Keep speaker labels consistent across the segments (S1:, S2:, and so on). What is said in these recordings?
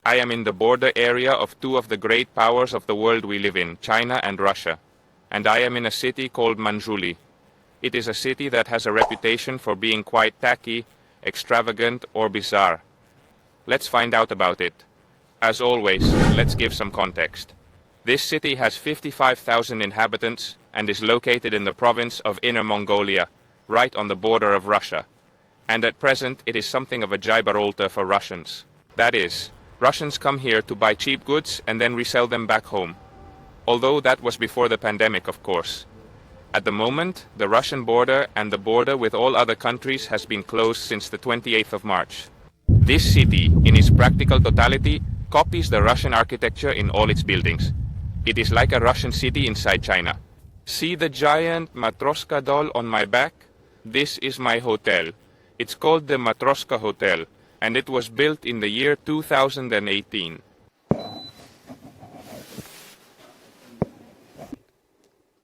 S1: I am in the border area of two of the great powers of the world we live in, China and Russia, and I am in a city called Manzhouli. It is a city that has a reputation for being quite tacky, extravagant, or bizarre. Let's find out about it. As always, let's give some context. This city has 55,000 inhabitants and is located in the province of Inner Mongolia, right on the border of Russia. And at present, it is something of a Gibraltar for Russians. That is, Russians come here to buy cheap goods and then resell them back home. Although that was before the pandemic, of course. At the moment, the Russian border and the border with all other countries has been closed since the 28th of March. This city, in its practical totality, copies the Russian architecture in all its buildings. It is like a Russian city inside China. See the giant Matroska doll on my back? This is my hotel. It's called the Matroska Hotel, and it was built in the year 2018.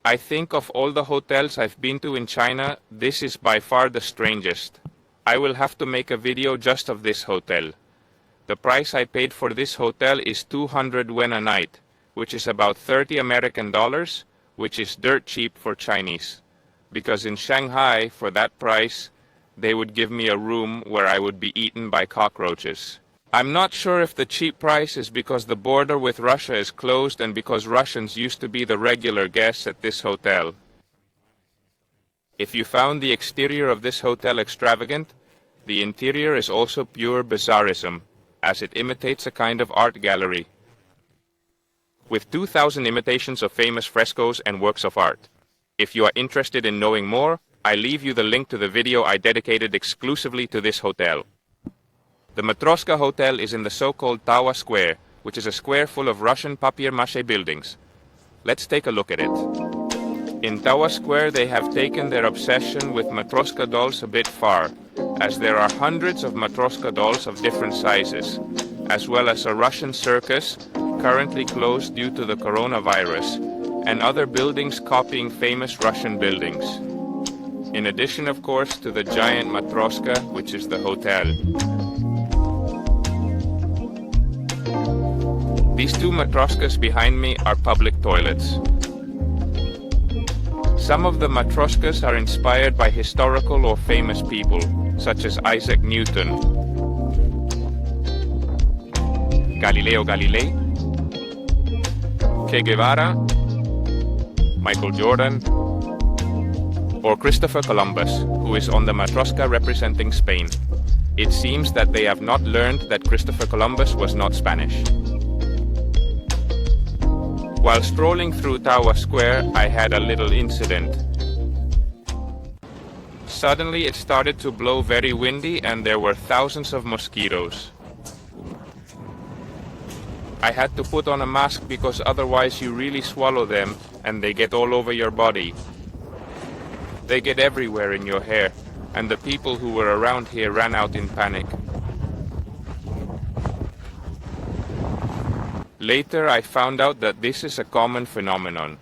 S1: I think of all the hotels I've been to in China, this is by far the strangest. I will have to make a video just of this hotel. The price I paid for this hotel is 200 yuan a night, which is about 30 American dollars, which is dirt cheap for Chinese. Because in Shanghai, for that price, they would give me a room where I would be eaten by cockroaches. I'm not sure if the cheap price is because the border with Russia is closed and because Russians used to be the regular guests at this hotel. If you found the exterior of this hotel extravagant, the interior is also pure bizarrism, as it imitates a kind of art gallery. With 2,000 imitations of famous frescoes and works of art. If you are interested in knowing more, I leave you the link to the video I dedicated exclusively to this hotel. The Matroska Hotel is in the so-called Tawa Square, which is a square full of Russian papier-mâché buildings. Let's take a look at it. In Tawa Square they have taken their obsession with Matroska dolls a bit far, as there are hundreds of Matroska dolls of different sizes, as well as a Russian circus, currently closed due to the coronavirus, and other buildings copying famous Russian buildings. In addition, of course, to the giant Matroska, which is the hotel. These two Matroskas behind me are public toilets. Some of the Matroskas are inspired by historical or famous people, such as Isaac Newton, Galileo Galilei, Che Guevara, Michael Jordan, or Christopher Columbus, who is on the Matroska representing Spain. It seems that they have not learned that Christopher Columbus was not Spanish. While strolling through Tawa Square, I had a little incident. Suddenly it started to blow very windy and there were thousands of mosquitoes. I had to put on a mask because otherwise you really swallow them and they get all over your body. They get everywhere in your hair, and the people who were around here ran out in panic. Later I found out that this is a common phenomenon.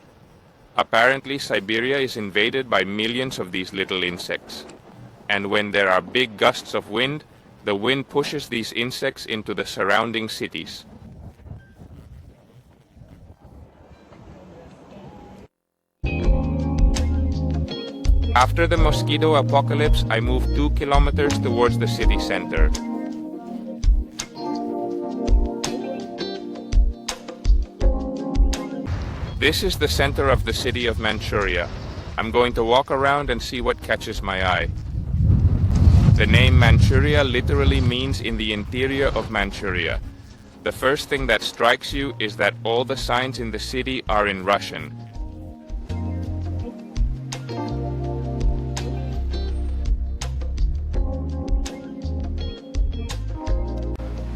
S1: Apparently Siberia is invaded by millions of these little insects. And when there are big gusts of wind, the wind pushes these insects into the surrounding cities. After the mosquito apocalypse, I moved 2 kilometers towards the city center. This is the center of the city of Manchuria. I'm going to walk around and see what catches my eye. The name Manchuria literally means in the interior of Manchuria. The first thing that strikes you is that all the signs in the city are in Russian.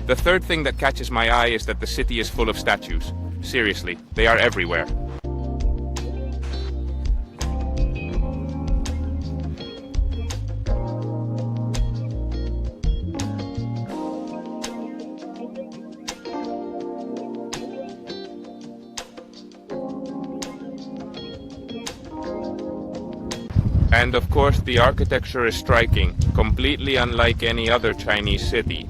S1: The third thing that catches my eye is that the city is full of statues. Seriously, they are everywhere. And of course the architecture is striking, completely unlike any other Chinese city.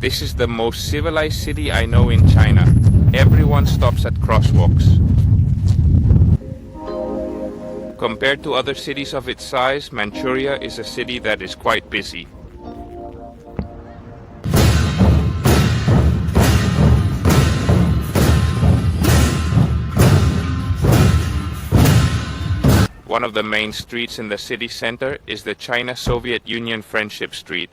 S1: This is the most civilized city I know in China. Everyone stops at crosswalks. Compared to other cities of its size, Manchuria is a city that is quite busy. One of the main streets in the city center is the China-Soviet Union Friendship Street.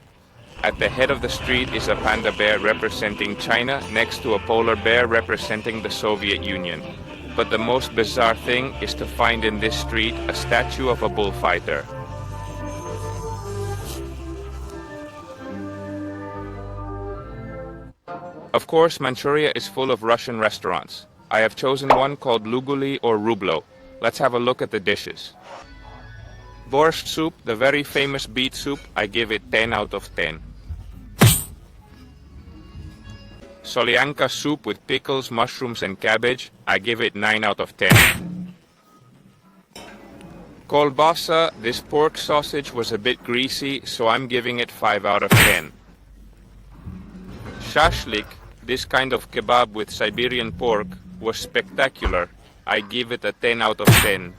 S1: At the head of the street is a panda bear representing China next to a polar bear representing the Soviet Union. But the most bizarre thing is to find in this street a statue of a bullfighter. Of course, Manchuria is full of Russian restaurants. I have chosen one called Luguli or Rublo. Let's have a look at the dishes. Borscht soup, the very famous beet soup, I give it 10 out of 10. Solyanka soup with pickles, mushrooms and cabbage, I give it 9 out of 10. Kolbasa, this pork sausage was a bit greasy, so I'm giving it 5 out of 10. Shashlik, this kind of kebab with Siberian pork, was spectacular. I give it a 10 out of 10.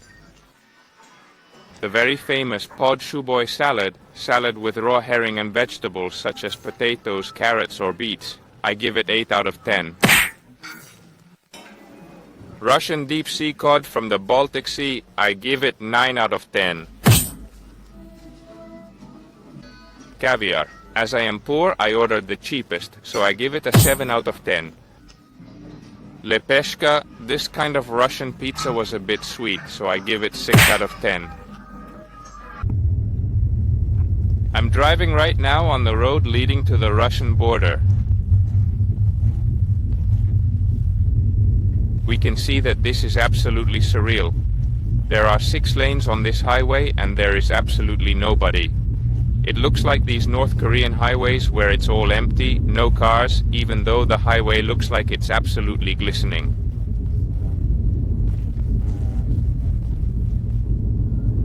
S1: The very famous pod shoeboy salad with raw herring and vegetables such as potatoes, carrots or beets, I give it 8 out of 10. Russian deep sea cod from the Baltic Sea, I give it 9 out of 10. Caviar. As I am poor, I ordered the cheapest, so I give it a 7 out of 10. Lepeshka, this kind of Russian pizza was a bit sweet, so I give it 6 out of 10. I'm driving right now on the road leading to the Russian border. We can see that this is absolutely surreal. There are 6 lanes on this highway and there is absolutely nobody. It looks like these North Korean highways where it's all empty, no cars, even though the highway looks like it's absolutely glistening.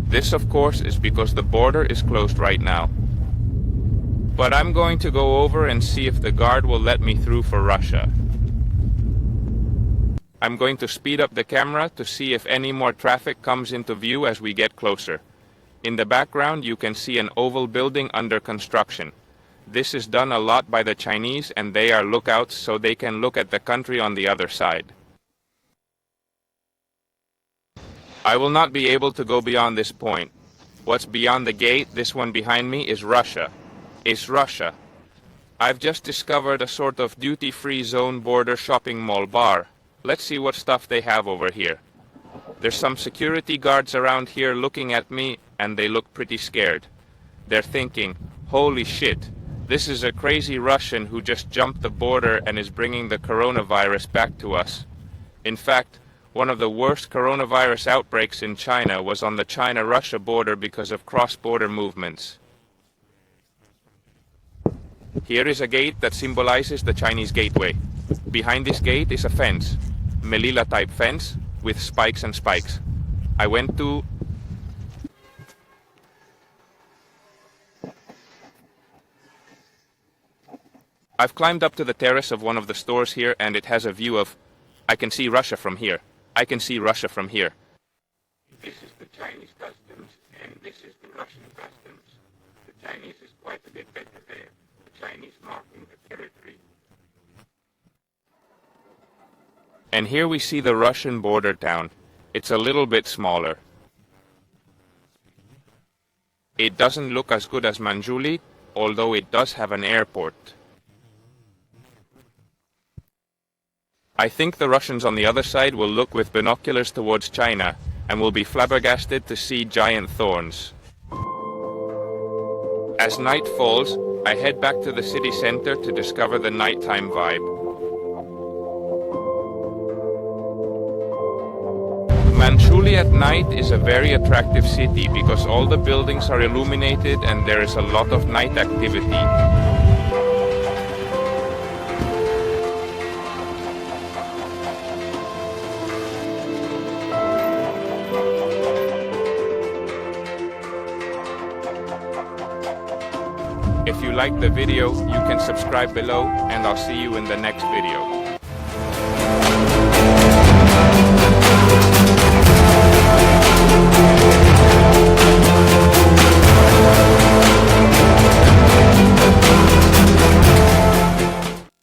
S1: This, of course, is because the border is closed right now. But I'm going to go over and see if the guard will let me through for Russia. I'm going to speed up the camera to see if any more traffic comes into view as we get closer. In the background you can see an oval building under construction. This is done a lot by the Chinese and they are lookouts so they can look at the country on the other side. I will not be able to go beyond this point. What's beyond the gate, this one behind me, is Russia. It's Russia. I've just discovered a sort of duty-free zone border shopping mall bar. Let's see what stuff they have over here. There's some security guards around here looking at me and they look pretty scared. They're thinking, holy shit, this is a crazy Russian who just jumped the border and is bringing the coronavirus back to us. In fact, one of the worst coronavirus outbreaks in China was on the China-Russia border because of cross-border movements. Here is a gate that symbolizes the Chinese gateway. Behind this gate is a fence, Melilla-type fence, with spikes and spikes. I've climbed up to the terrace of one of the stores here and it has a view of, I can see Russia from here. I can see Russia from here. This is the Chinese customs and this is the Russian customs. The Chinese is quite a bit better there. The Chinese marking the territory. And here we see the Russian border town. It's a little bit smaller. It doesn't look as good as Manzhouli, although it does have an airport. I think the Russians on the other side will look with binoculars towards China and will be flabbergasted to see giant thorns. As night falls, I head back to the city center to discover the nighttime vibe. Manzhouli at night is a very attractive city because all the buildings are illuminated and there is a lot of night activity. If you like the video, you can subscribe below, and I'll see you in the next video.